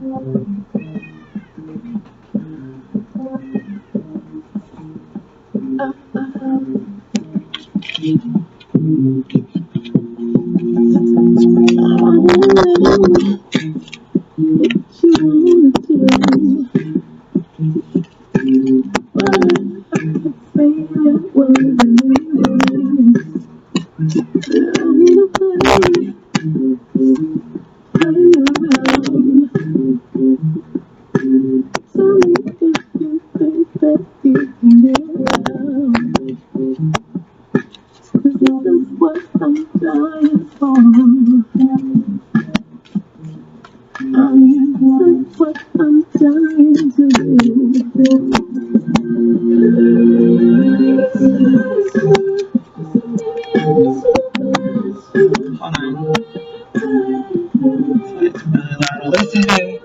No, come here.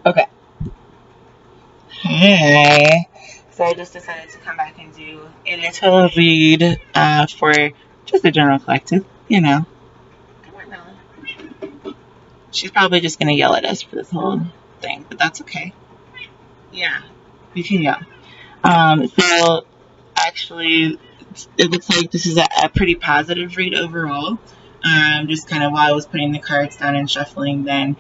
Okay. Hi. So I just decided to come back and do a little read for just the general collective, you know. Come on now. She's probably just going to yell at us for this whole thing, but that's okay. Yeah, we can yell. So actually, it looks like this is a pretty positive read overall. Just kind of while I was putting the cards down and shuffling, then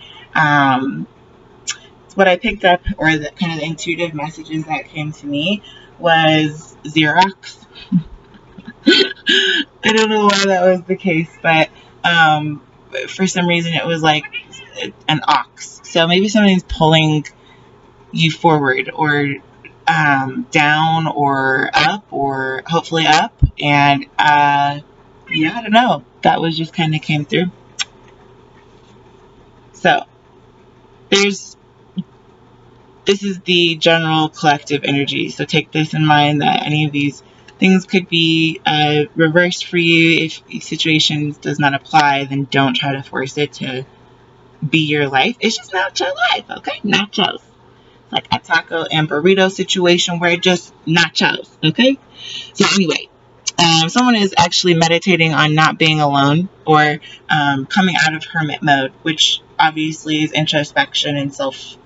what I picked up, or the kind of the intuitive messages that came to me, was Xerox. I don't know why that was the case, but for some reason it was like an ox. So maybe something's pulling you forward, or down, or up, or hopefully up. And yeah, I don't know. That was just kind of came through. So this is the general collective energy. So take this in mind, that any of these things could be reversed for you. If situations does not apply, then don't try to force it to be your life. It's just not your life, okay? Nachos. Like a taco and burrito situation where it just nachos, okay? So anyway, someone is actually meditating on not being alone, or coming out of hermit mode, which obviously is introspection and self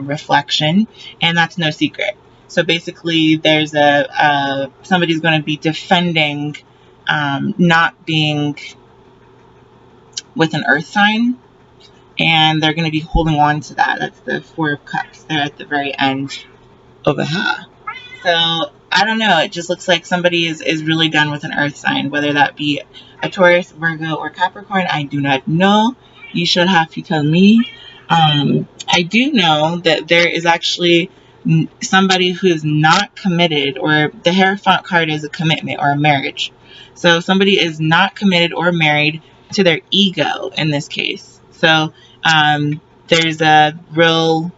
reflection, and that's no secret. So basically, there's somebody's going to be defending not being with an earth sign, and they're going to be holding on to that. That's the Four of Cups there at the very end over here. So I don't know. It just looks like somebody is really done with an earth sign, whether that be a Taurus, Virgo, or Capricorn. I do not know. You should have to tell me. I do know that there is actually somebody who is not committed, or the Hierophant card is a commitment or a marriage. So somebody is not committed or married to their ego in this case. So there's a real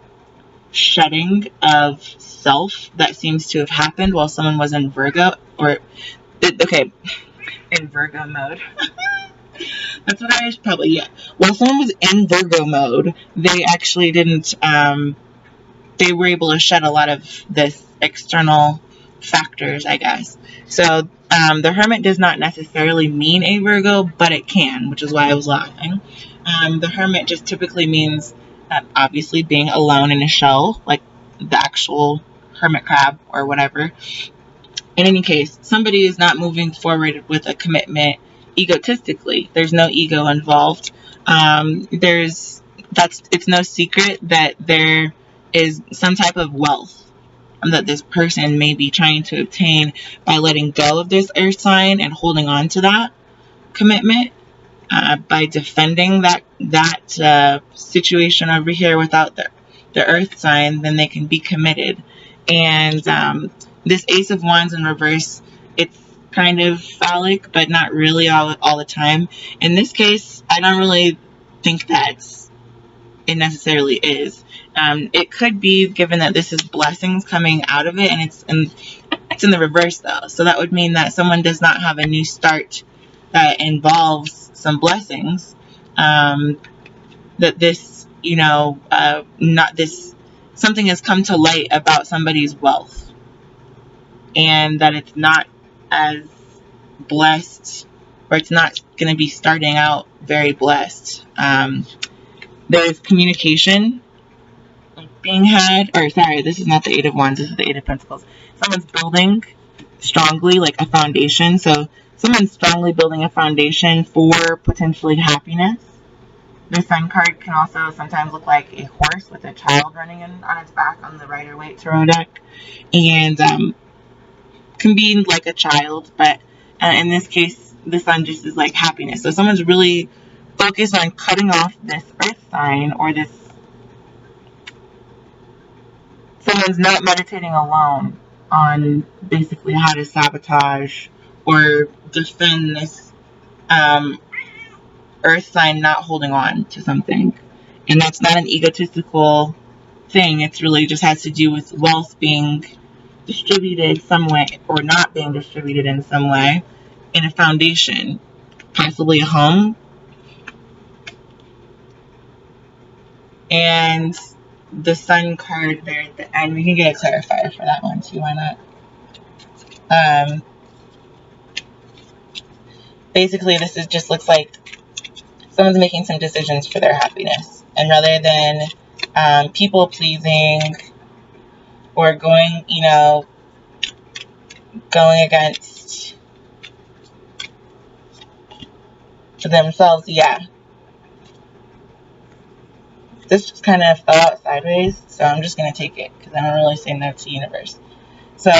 shedding of self that seems to have happened while someone was in Virgo, or okay, in Virgo mode. That's what I was probably, yeah. While someone was in Virgo mode, they actually didn't, they were able to shed a lot of this external factors, I guess. So the Hermit does not necessarily mean a Virgo, but it can, which is why I was laughing. The Hermit just typically means obviously being alone in a shell, like the actual hermit crab or whatever. In any case, somebody is not moving forward with a commitment egotistically. There's no ego involved. It's no secret that there is some type of wealth that this person may be trying to obtain by letting go of this earth sign and holding on to that commitment. By defending that situation over here without the earth sign, then they can be committed. And this Ace of Wands in reverse, it's kind of phallic, but not really all the time. In this case, I don't really think that it necessarily is. It could be, given that this is blessings coming out of it, and it's in the reverse though. So that would mean that someone does not have a new start that involves some blessings. That this, not this, something has come to light about somebody's wealth, and that it's not as blessed, or it's not going to be starting out very blessed. There's communication being had, or sorry, this is not the Eight of Wands, this is the Eight of Pentacles. Someone's building strongly, like a foundation. So someone's strongly building a foundation for potentially happiness. The Sun card can also sometimes look like a horse with a child running on its back on the Rider-Waite tarot deck, and can be like a child, but in this case, the Sun just is like happiness. So someone's really focused on cutting off this earth sign, or this, someone's not meditating alone on basically how to sabotage or defend this earth sign not holding on to something. And that's not an egotistical thing. It's really just has to do with wealth being distributed some way, or not being distributed in some way, in a foundation, possibly a home. And the Sun card there at the end, we can get a clarifier for that one too, why not? Basically, this just looks like someone's making some decisions for their happiness, and rather than people pleasing or going against themselves, yeah. This just kind of fell out sideways, so I'm just going to take it because I don't really say no to the universe. So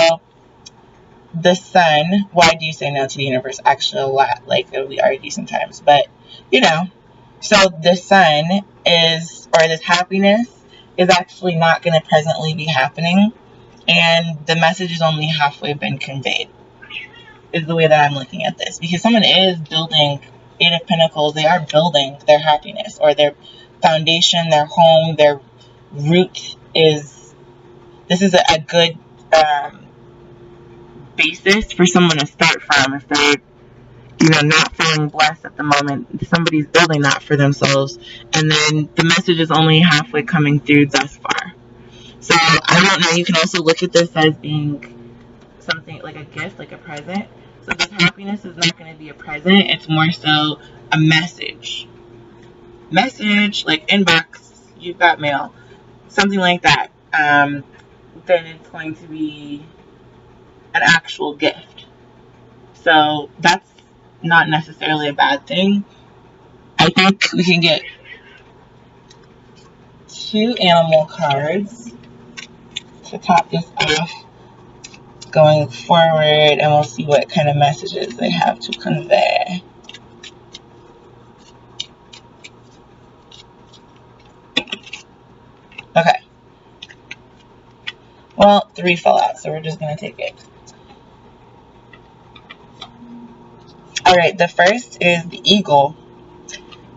the Sun, why do you say no to the universe? Actually, a lot, like we argue sometimes, but so the Sun is, or this happiness is actually not going to presently be happening, and the message has only halfway been conveyed, is the way that I'm looking at this, because someone is building, Eight of Pentacles, they are building their happiness, or their foundation, their home, their root is, this is a good basis for someone to start from. If they're not feeling blessed at the moment, somebody's building that for themselves, and then the message is only halfway coming through thus far. So I don't know, you can also look at this as being something like a gift, like a present. So this happiness is not going to be a present, it's more so a message, like inbox, you've got mail, something like that. then it's going to be an actual gift. So that's not necessarily a bad thing. I think we can get 2 animal cards to top this off going forward, and we'll see what kind of messages they have to convey. Okay. Well, 3 fell out, so we're just going to take it. Alright, the first is the eagle.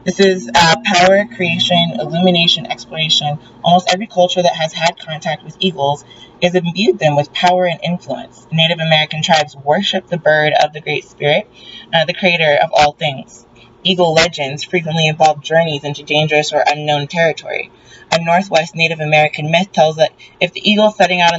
This is power, creation, illumination, exploration. Almost every culture that has had contact with eagles has imbued them with power and influence. Native American tribes worship the bird of the Great Spirit, the creator of all things. Eagle legends frequently involve journeys into dangerous or unknown territory. A Northwest Native American myth tells that if the eagle setting out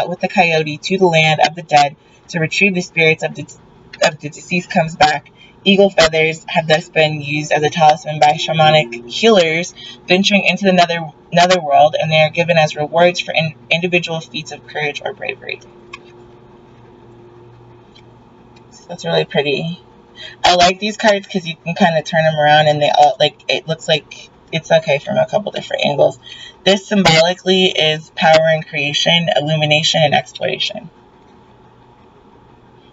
with the coyote to the land of the dead to retrieve the spirits of the deceased comes back, eagle feathers have thus been used as a talisman by shamanic healers venturing into the netherworld, and they are given as rewards for individual feats of courage or bravery. So that's really pretty. I like these cards because you can kind of turn them around and they all, like, it looks like it's okay from a couple different angles. This symbolically is power and creation, illumination, and exploration.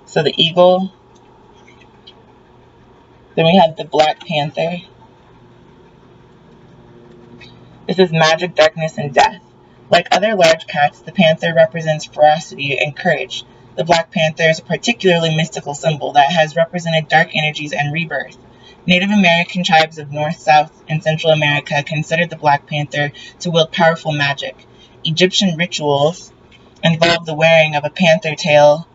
So the eagle. Then we have the Black Panther. This is magic, darkness, and death. Like other large cats, the panther represents ferocity and courage. The Black Panther is a particularly mystical symbol that has represented dark energies and rebirth. Native American tribes of North, South, and Central America considered the Black Panther to wield powerful magic. Egyptian rituals involved the wearing of a panther tail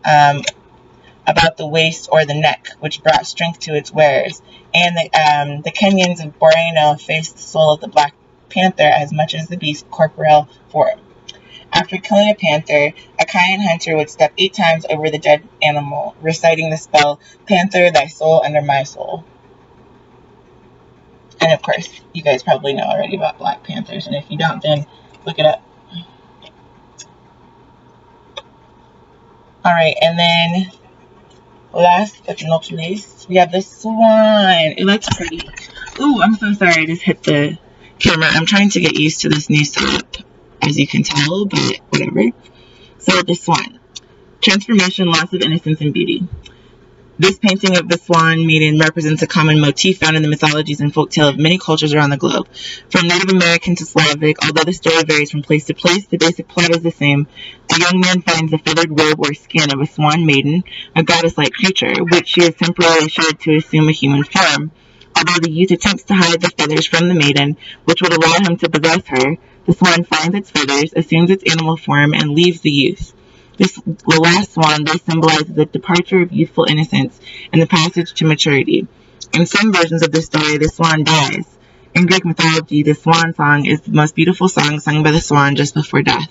about the waist or the neck, which brought strength to its wearers. And the Kenyans of Borneo faced the soul of the Black Panther as much as the beast's corporeal form. After killing a panther, a Kayan hunter would step 8 times over the dead animal, reciting the spell, "Panther, thy soul under my soul." And of course, you guys probably know already about Black Panthers, and if you don't, then look it up. Alright, and then last but not least, we have the swan. It looks pretty. Ooh, I'm so sorry, I just hit the camera. I'm trying to get used to this new setup, as you can tell, but whatever. So the swan. Transformation, loss of innocence, and beauty. This painting of the swan maiden represents a common motif found in the mythologies and folktale of many cultures around the globe. From Native American to Slavic, although the story varies from place to place, the basic plot is the same. A young man finds the feathered robe or skin of a swan maiden, a goddess-like creature, which she is temporarily shed to assume a human form. Although the youth attempts to hide the feathers from the maiden, which would allow him to possess her, the swan finds its feathers, assumes its animal form, and leaves the youth. The last swan thus symbolizes the departure of youthful innocence and the passage to maturity. In some versions of the story, the swan dies. In Greek mythology, the swan song is the most beautiful song sung by the swan just before death.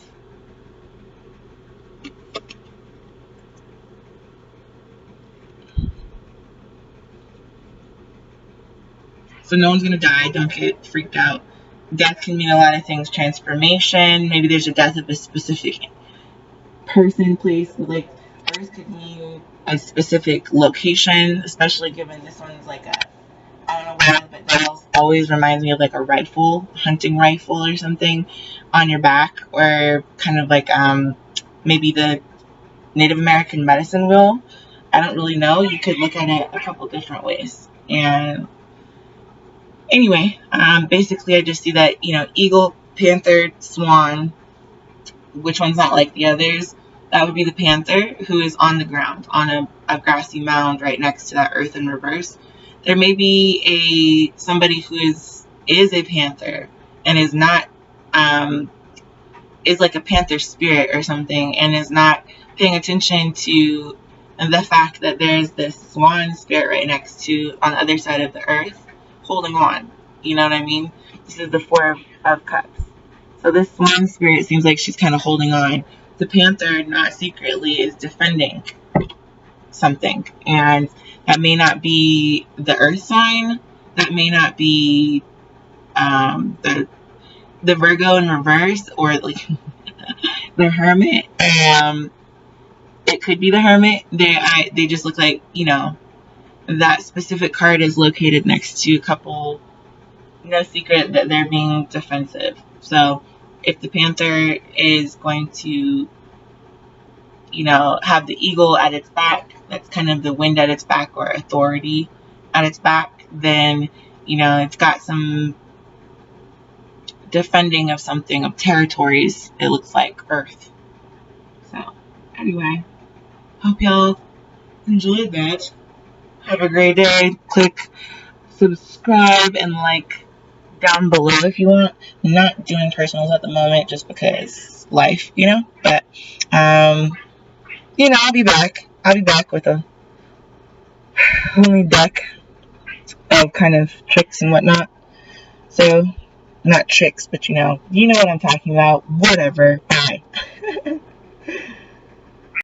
So no one's going to die. Don't get freaked out. Death can mean a lot of things. Transformation. Maybe there's a death of a specific person, place. Like, Earth could mean a specific location, especially given this one's like a, I don't know why, but that always reminds me of like a rifle, hunting rifle or something on your back, or kind of like maybe the Native American medicine wheel. I don't really know. You could look at it a couple different ways. And anyway, basically I just see that, eagle, panther, swan, which one's not like the others. That would be the panther, who is on the ground, on a grassy mound right next to that earth in reverse. There may be somebody who is a panther and is not, is like a panther spirit or something, and is not paying attention to the fact that there's this swan spirit right next to, on the other side of the earth, holding on. You know what I mean? This is the Four of Cups. So this swan spirit seems like she's kind of holding on. The panther, not secretly, is defending something. And that may not be the earth sign. That may not be the Virgo in reverse, or like The Hermit. It could be the Hermit. They just look like, that specific card is located next to a couple. No secret that they're being defensive. So if the Panther is going to, have the eagle at its back, that's kind of the wind at its back or authority at its back, then, it's got some defending of something, of territories, it looks like Earth. So, anyway, hope y'all enjoyed that. Have a great day. Click subscribe and like down below if you want. I'm not doing personals at the moment just because life, But, I'll be back. I'll be back with a whole new deck of kind of tricks and whatnot. So, not tricks, but you know what I'm talking about. Whatever. Bye.